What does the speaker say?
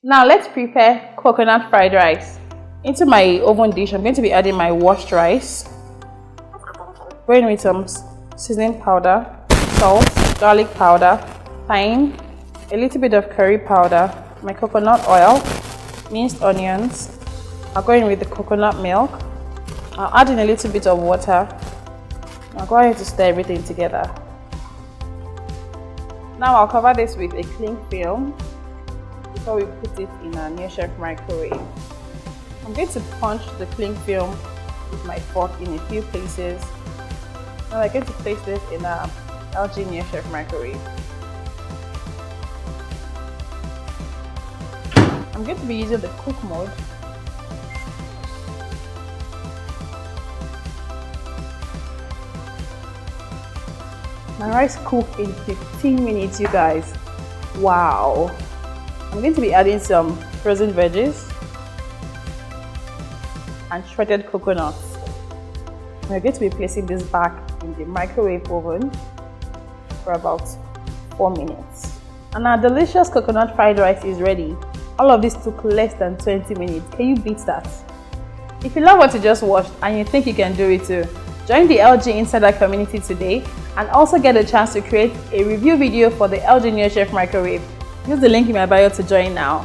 Now let's prepare coconut fried rice. Into my oven dish, I'm going to be adding my washed rice, going with some seasoning powder, salt, garlic powder, thyme, a little bit of curry powder, my coconut oil, minced onions. I'll go in with the coconut milk. I'll add in a little bit of water. I'll go ahead to stir everything together. Now I'll cover this with a cling film before we put it in our Neochef microwave. I'm going to punch the cling film with my fork in a few places. Now I'm going to place this in our LG Neochef microwave. I'm going to be using the cook mode. My rice cooked in 15 minutes, you guys. Wow. I'm going to be adding some frozen veggies and shredded coconuts. We're going to be placing this back in the microwave oven for about 4 minutes. And our delicious coconut fried rice is ready. All of this took less than 20 minutes. Can you beat that? If you love what you just watched and you think you can do it too, join the LG Insider community today and also get a chance to create a review video for the LG Neochef Microwave. Use the link in my bio to join now.